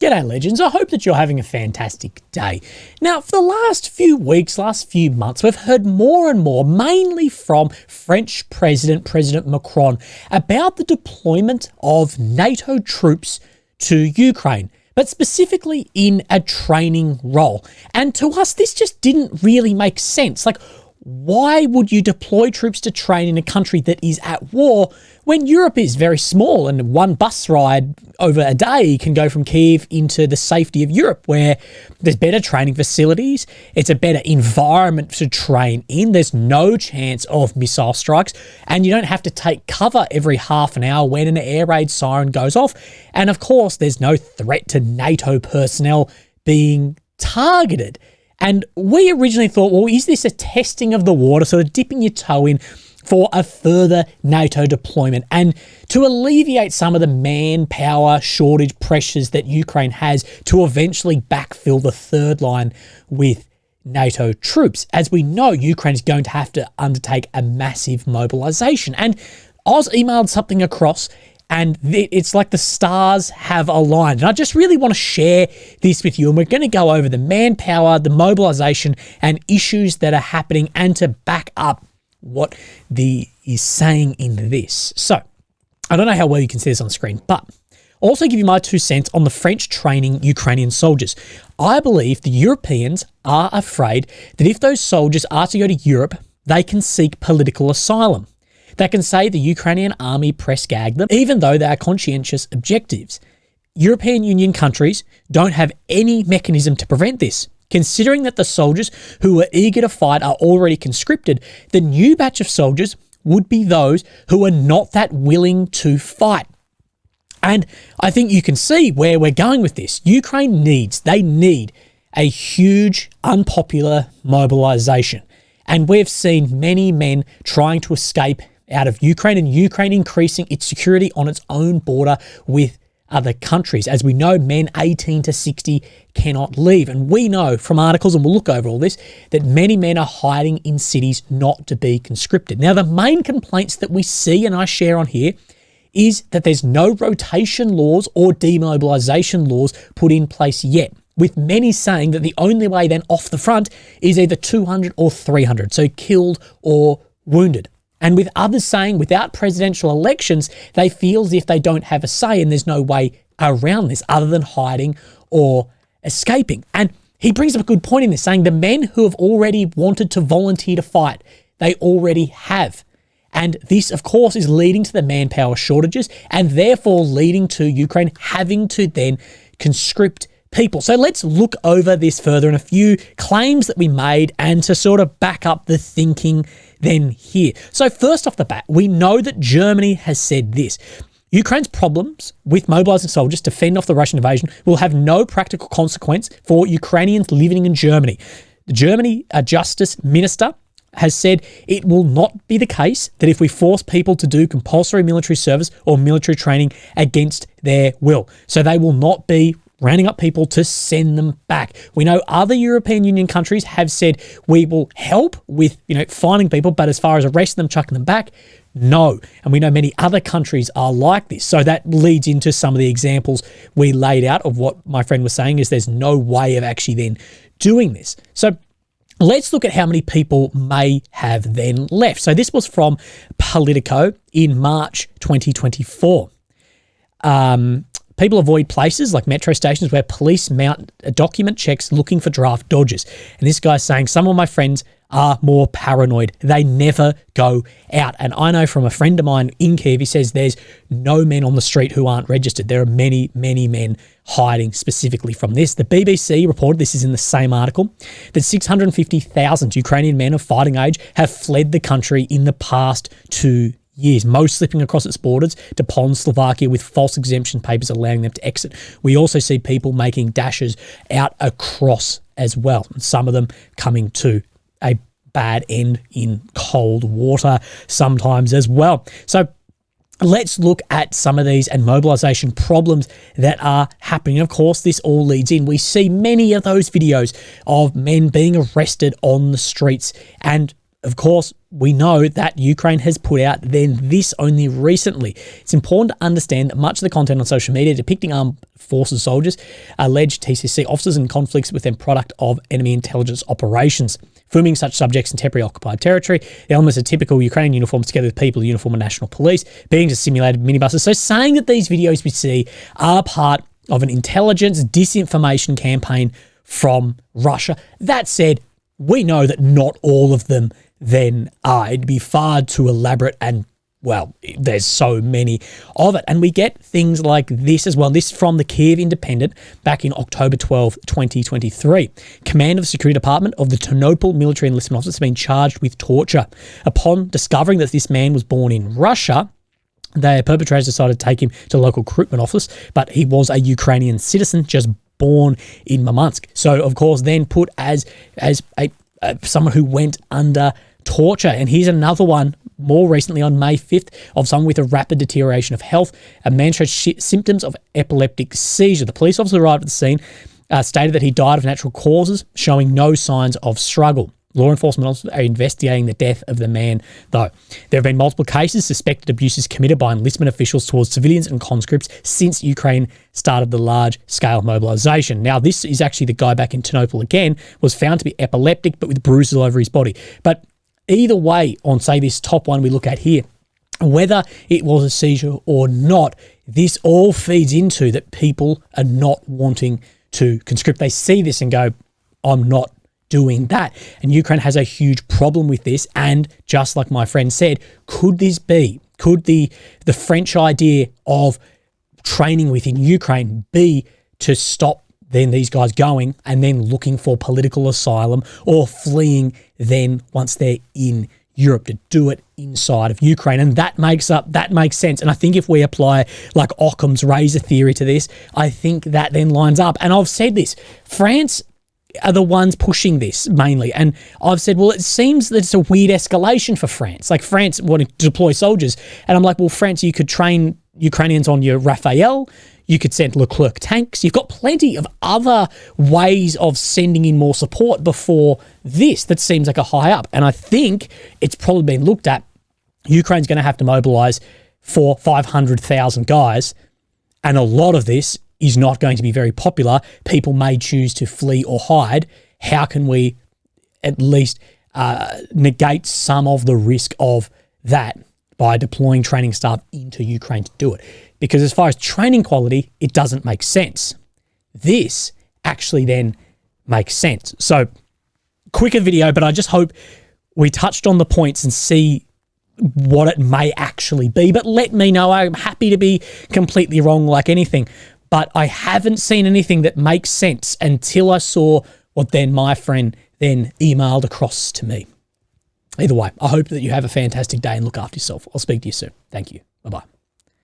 G'day legends, I hope that you're having a fantastic day. Now, for the last few weeks, last few months, we've heard more and more, mainly from French President Macron, about the deployment of NATO troops to Ukraine, but specifically in a training role. And to us, this just didn't really make sense. Like, why would you deploy troops to train in a country that is at war when Europe is very small and one bus ride over a day can go from Kiev into the safety of Europe, where there's better training facilities, it's a better environment to train in, there's no chance of missile strikes, and you don't have to take cover every half an hour when an air raid siren goes off. And of course, there's no threat to NATO personnel being targeted. And we originally thought, well, is this a testing of the water, sort of dipping your toe in for a further NATO deployment and to alleviate some of the manpower shortage pressures that Ukraine has to eventually backfill the third line with NATO troops? As we know, Ukraine is going to have to undertake a massive mobilization. And Oz emailed something across, and it's like the stars have aligned. And I just really want to share this with you. And we're going to go over the manpower, the mobilization, and issues that are happening, and to back up what is saying in this. So, I don't know how well you can see this on the screen, but also give you my 2 cents on the French training Ukrainian soldiers. I believe the Europeans are afraid that if those soldiers are to go to Europe, they can seek political asylum. They can say the Ukrainian army press gag them, even though they are conscientious objectives. European Union countries don't have any mechanism to prevent this. Considering that the soldiers who are eager to fight are already conscripted, the new batch of soldiers would be those who are not that willing to fight. And I think you can see where we're going with this. Ukraine they need a huge, unpopular mobilization. And we've seen many men trying to escape out of Ukraine, and Ukraine increasing its security on its own border with other countries. As we know, men 18 to 60 cannot leave. And we know from articles, and we'll look over all this, that many men are hiding in cities not to be conscripted. Now, the main complaints that we see, and I share on here, is that there's no rotation laws or demobilization laws put in place yet, with many saying that the only way then off the front is either 200 or 300, so killed or wounded. And with others saying without presidential elections, they feel as if they don't have a say and there's no way around this other than hiding or escaping. And he brings up a good point in this, saying the men who have already wanted to volunteer to fight, they already have. And this, of course, is leading to the manpower shortages and therefore leading to Ukraine having to then conscript people. So let's look over this further and a few claims that we made and to sort of back up the thinking then here. So first off the bat, we know that Germany has said this: Ukraine's problems with mobilizing soldiers to fend off the Russian invasion will have no practical consequence for Ukrainians living in Germany. The Germany Justice Minister has said it will not be the case that if we force people to do compulsory military service or military training against their will. So they will not be rounding up people to send them back. We know other European Union countries have said we will help with, finding people, but as far as arresting them, chucking them back, no. And we know many other countries are like this. So that leads into some of the examples we laid out of what my friend was saying is there's no way of actually then doing this. So let's look at how many people may have then left. So this was from Politico in March 2024. People avoid places like metro stations where police mount document checks looking for draft dodgers. And this guy's saying some of my friends are more paranoid. They never go out. And I know from a friend of mine in Kiev, he says there's no men on the street who aren't registered. There are many, many men hiding specifically from this. The BBC reported, this is in the same article, that 650,000 Ukrainian men of fighting age have fled the country in the past 2 years, most slipping across its borders to Poland, Slovakia with false exemption papers allowing them to exit. We also see people making dashes out across as well, and some of them coming to a bad end in cold water sometimes as well. So let's look at some of these and mobilization problems that are happening. Of course, this all leads in. We see many of those videos of men being arrested on the streets, and of course, we know that Ukraine has put out then this only recently. It's important to understand that much of the content on social media depicting armed forces soldiers, alleged TCC officers and conflicts with them product of enemy intelligence operations. Filming such subjects in temporary occupied territory, the elements of typical Ukrainian uniforms together with people in uniform and national police, being just simulated minibuses. So saying that these videos we see are part of an intelligence disinformation campaign from Russia. That said, we know that not all of them then are. It'd be far too elaborate and, well, there's so many of it. And we get things like this as well. This from the Kiev Independent back in October 12, 2023. Command of the Security Department of the Ternopil military enlistment office has been charged with torture. Upon discovering that this man was born in Russia, the perpetrators decided to take him to the local recruitment office, but he was a Ukrainian citizen just born in Murmansk. So, of course, then put as someone who went under torture. And here's another one more recently on May 5th of someone with a rapid deterioration of health. A man showed symptoms of epileptic seizure. The police officer arrived at the scene, stated that he died of natural causes, showing no signs of struggle. Law enforcement officers are investigating the death of the man, though. There have been multiple cases, suspected abuses committed by enlistment officials towards civilians and conscripts since Ukraine started the large-scale mobilization. Now, this is actually the guy back in Ternopil again, was found to be epileptic, but with bruises all over his body. But either way, on, say, this top one we look at here, whether it was a seizure or not, this all feeds into that people are not wanting to conscript. They see this and go, I'm not doing that. And Ukraine has a huge problem with this. And just like my friend said, could the French idea of training within Ukraine be to stop then these guys going and then looking for political asylum or fleeing then once they're in Europe, to do it inside of Ukraine? And that makes sense. And I think if we apply like Occam's razor theory to this, I think that then lines up. And I've said this, France are the ones pushing this mainly. And I've said, well, it seems that it's a weird escalation for France. Like France wanting to deploy soldiers. And I'm like, well, France, you could train Ukrainians on your Rafale. You could send Leclerc tanks. You've got plenty of other ways of sending in more support before this. That seems like a high up. And I think it's probably been looked at. Ukraine's going to have to mobilize 500,000 guys. And a lot of this is not going to be very popular. People may choose to flee or hide. How can we at least negate some of the risk of that by deploying training staff into Ukraine to do it? Because as far as training quality, it doesn't make sense. This actually then makes sense. So, quicker video, but I just hope we touched on the points and see what it may actually be. But let me know. I'm happy to be completely wrong like anything. But I haven't seen anything that makes sense until I saw what then my friend then emailed across to me. Either way, I hope that you have a fantastic day and look after yourself. I'll speak to you soon. Thank you. Bye-bye.